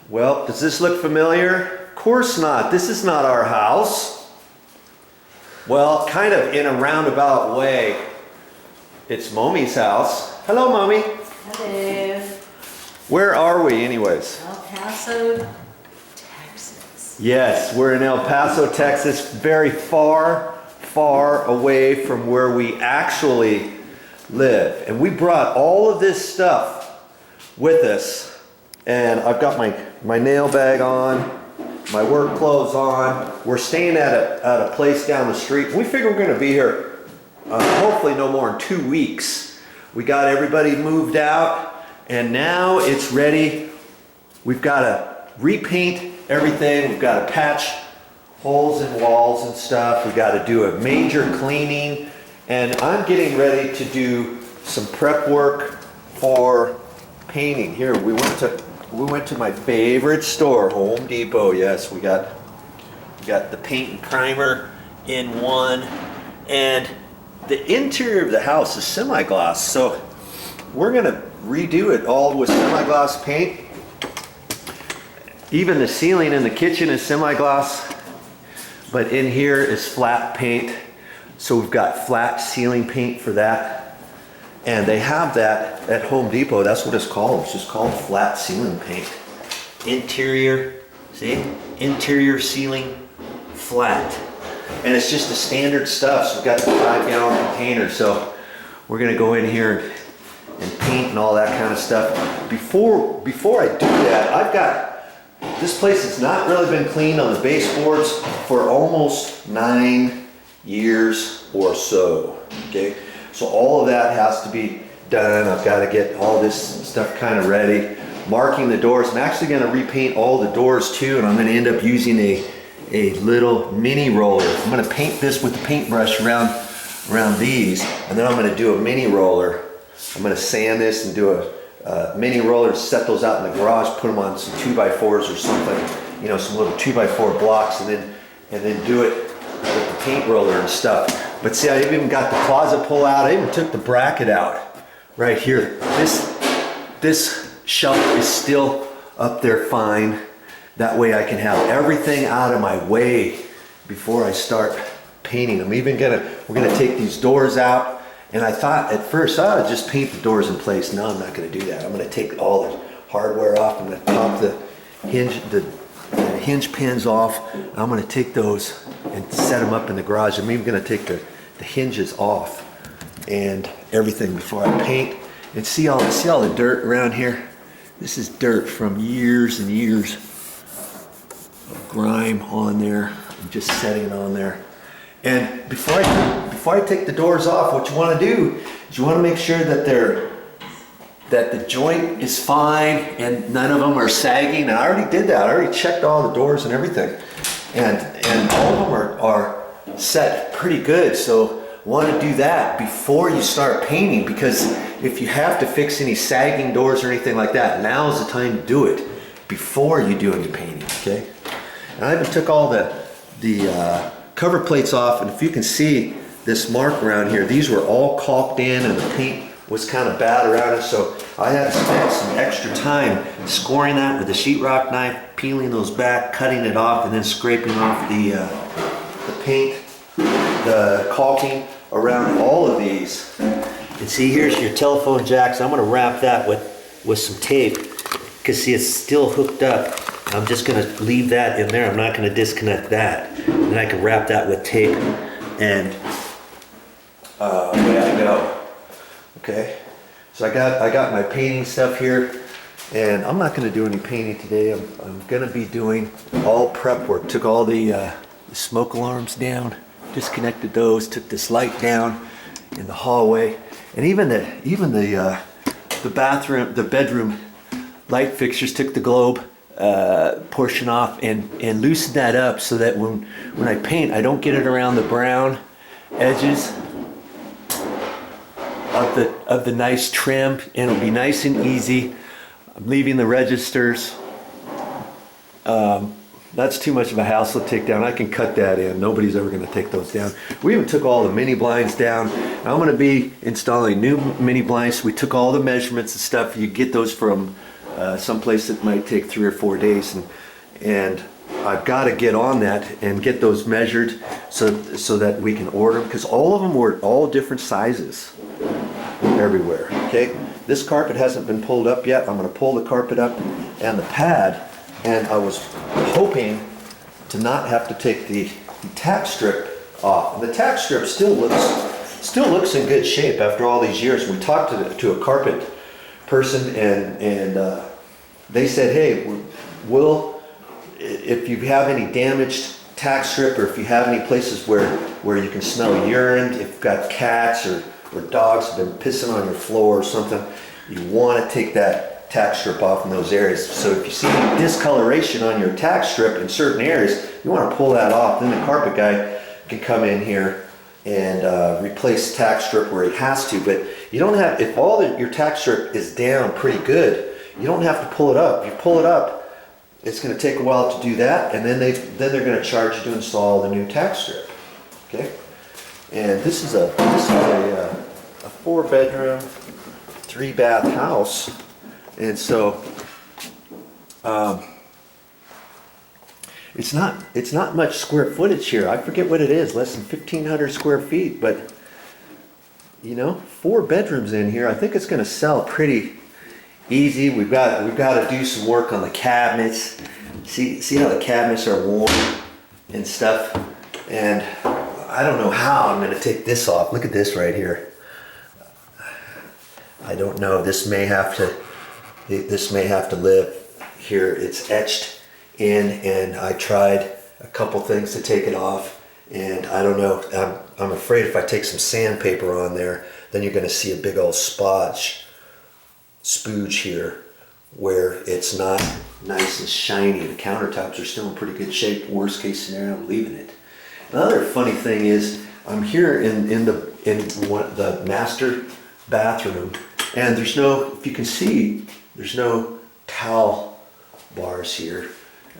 Well, does this look familiar? Of course not. This is not our house. Well, kind of in a roundabout way. It's Mommy's house. Hello, Mommy. Hello. Where are we anyways? El Paso, Texas. Yes, we're in El Paso, Texas, very far away from where we actually live. And we brought all of this stuff with us. And I've got my nail bag on, my work clothes on. We're staying at a place down the street. We figure we're gonna be here hopefully no more than 2 weeks. We got everybody moved out and now it's ready. We've got to repaint everything. We've got to patch holes in walls and stuff. We've got to do a major cleaning. And I'm getting ready to do some prep work for painting. Here, we went to my favorite store, Home Depot. Yes, we got the paint and primer in one, and the interior of the house is semi-gloss, so we're gonna redo it all with semi-gloss paint. Even the ceiling in the kitchen is semi-gloss, but in here is flat paint, so we've got flat ceiling paint for that. And they have that at Home Depot. That's what it's called. It's just called flat ceiling paint. Interior, see? Interior ceiling flat. And it's just the standard stuff. So we've got the 5-gallon container. So we're gonna go in here and paint and all that kind of stuff. Before I do that, I've got, this place has not really been cleaned on the baseboards for almost 9 years or so, okay? So all of that has to be done. I've got to get all this stuff kind of ready. Marking the doors. I'm actually going to repaint all the doors too, and I'm going to end up using a little mini roller. I'm going to paint this with the paintbrush around these, and then I'm going to do a mini roller. I'm going to sand this and do a mini roller, set those out in the garage, put them on some 2x4s or something, you know, some little 2x4 blocks, and then do it with the paint roller and stuff. But see, I even got the closet pull out. I even took the bracket out right here. This shelf is still up there fine. That way I can have everything out of my way before I start painting. We're gonna take these doors out. And I thought at first, I would just paint the doors in place. No, I'm not gonna do that. I'm gonna take all the hardware off. I'm gonna pop the hinge pins off. I'm gonna take those and set them up in the garage. I'm even gonna take the hinges off and everything before I paint. And see all the dirt around here? This is dirt from years and years of grime on there. I'm just setting it on there. And before I take the doors off, what you wanna do is you wanna make sure that the joint is fine and none of them are sagging. And I already did that. I already checked all the doors and everything. And all of them are set pretty good. So want to do that before you start painting, because if you have to fix any sagging doors or anything like that, now's the time to do it before you do any painting, okay? And I even took all the cover plates off, and if you can see this mark around here, these were all caulked in and the paint was kind of bad around it, so I had to spend some extra time scoring that with a sheetrock knife, peeling those back, cutting it off, and then scraping off the paint, the caulking around all of these. And see, here's your telephone jacks. I'm gonna wrap that with some tape, because see, it's still hooked up. I'm just gonna leave that in there. I'm not gonna disconnect that. Then I can wrap that with tape, and away I go. Okay, so I got my painting stuff here, and I'm not going to do any painting today. I'm going to be doing all prep work. Took all the smoke alarms down, disconnected those, took this light down in the hallway, and even the bathroom, the bedroom light fixtures, took the globe portion off and loosened that up so that when I paint, I don't get it around the brown edges of the nice trim, and it'll be nice and easy. I'm leaving the registers. That's too much of a hassle to take down. I can cut that in. Nobody's ever going to take those down. We even took all the mini blinds down. I'm going to be installing new mini blinds. We took all the measurements and stuff. You get those from someplace that might take 3 or 4 days, and I've got to get on that and get those measured so that we can order them, because all of them were all different sizes everywhere. Okay, this carpet hasn't been pulled up yet. I'm going to pull the carpet up and the pad, and I was hoping to not have to take the tack strip off. And the tack strip still looks in good shape after all these years. We talked to a carpet person, and they said, hey, if you have any damaged tack strip, or if you have any places where you can smell urine, if you've got cats or dogs have been pissing on your floor or something, you want to take that tack strip off in those areas. So if you see discoloration on your tack strip in certain areas, you want to pull that off. Then the carpet guy can come in here and replace tack strip where he has to. But you don't have, if your tack strip is down pretty good, you don't have to pull it up. If you pull it up, it's going to take a while to do that, and then they're going to charge you to install the new tack strip. Okay, and this is a 4-bedroom, 3-bath house, and so it's not much square footage here. I forget what it is, less than 1,500 square feet, but 4 bedrooms in here. I think it's going to sell pretty easy. We've got to do some work on the cabinets. See how the cabinets are worn and stuff. And I don't know how I'm going to take this off. Look at this right here. I don't know. This may have to live here. It's etched in, and I tried a couple things to take it off, and I don't know. I'm afraid if I take some sandpaper on there, then you're going to see a big old spooge here where it's not nice and shiny. The countertops are still in pretty good shape. Worst case scenario, I'm leaving it. Another funny thing is, I'm here in the master bathroom, and there's no, if you can see, there's no towel bars here.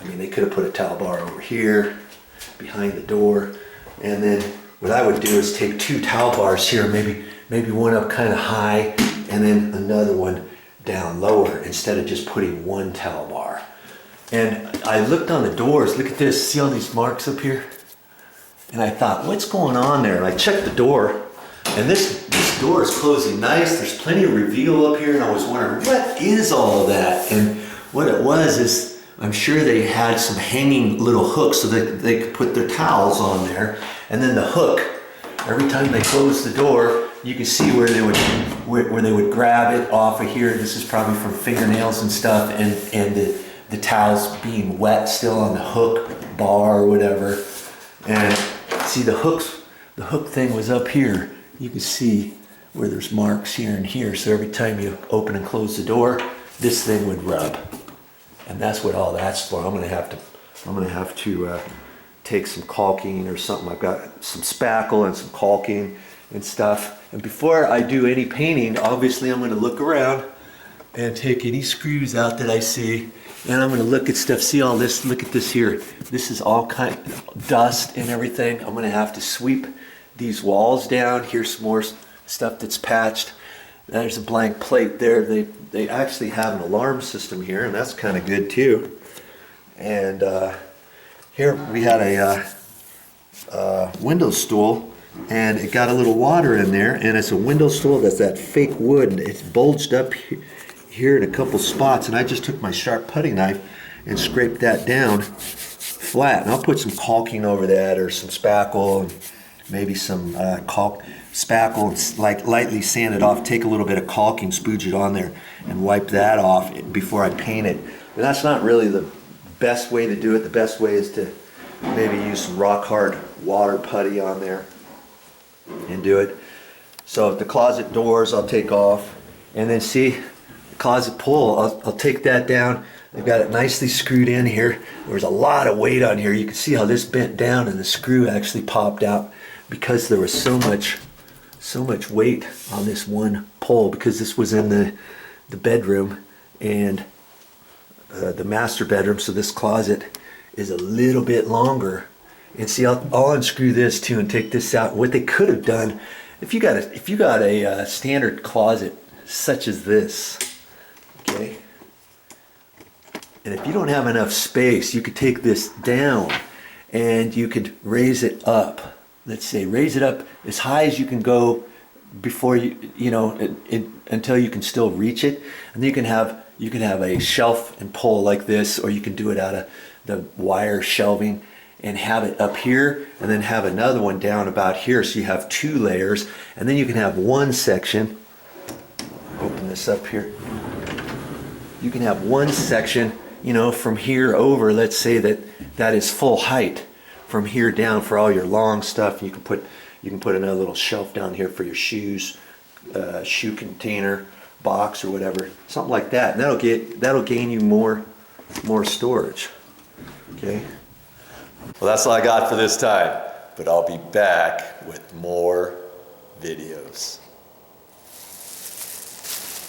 I mean, they could have put a towel bar over here behind the door, and then what I would do is take 2 towel bars here, maybe one up kind of high, and then another one down lower, instead of just putting 1 towel bar. And I looked on the doors. Look at this. See all these marks up here? And I thought, what's going on there? And I checked the door, and this door is closing nice. There's plenty of reveal up here, and I was wondering, what is all of that? And what it was is, I'm sure they had some hanging little hooks so that they could put their towels on there. And then the hook, every time they closed the door, you can see where they would grab it off of here. This is probably from fingernails and stuff, and the towels being wet still on the hook bar or whatever. And see, the hook thing was up here. You can see where there's marks here and here. So every time you open and close the door, this thing would rub. And that's what all that's for. I'm gonna have to take some caulking or something. I've got some spackle and some caulking and stuff. And before I do any painting, obviously I'm gonna look around and take any screws out that I see. And I'm gonna look at stuff. See all this? Look at this here. This is all kind of dust and everything. I'm gonna have to sweep these walls down. Here's some more stuff that's patched. There's a blank plate there. They actually have an alarm system here, and that's kind of good too. And here we had a window stool, and it got a little water in there, and it's a window stool that's that fake wood, and it's bulged up here in a couple spots, and I just took my sharp putty knife and scraped that down flat. And I'll put some caulking over that, or some spackle, and maybe some spackle, and like lightly sand it off, take a little bit of caulking, spooge it on there, and wipe that off before I paint it. But that's not really the best way to do it. The best way is to maybe use some rock hard water putty on there and do it. So the closet doors I'll take off, and then see the closet pull, I'll take that down. They've got it nicely screwed in here. There's a lot of weight on here. You can see how this bent down and the screw actually popped out because there was so much weight on this one pole, because this was in the bedroom and the master bedroom, so this closet is a little bit longer. And see, I'll unscrew this too and take this out. What they could have done, if you got a standard closet such as this, okay, And if you don't have enough space, you could take this down and you could raise it up. Let's say raise it up as high as you can go before until you can still reach it. And then you can have a shelf and pole like this, or you can do it out of the wire shelving and have it up here, and then have another one down about here, so you have 2 layers. And then you can have one section, open this up here, you can have one section, from here over, let's say that is full height from here down for all your long stuff. You can put another little shelf down here for your shoes, shoe container box or whatever, something like that. And that'll gain you more storage. Okay. Well, that's all I got for this time, but I'll be back with more videos.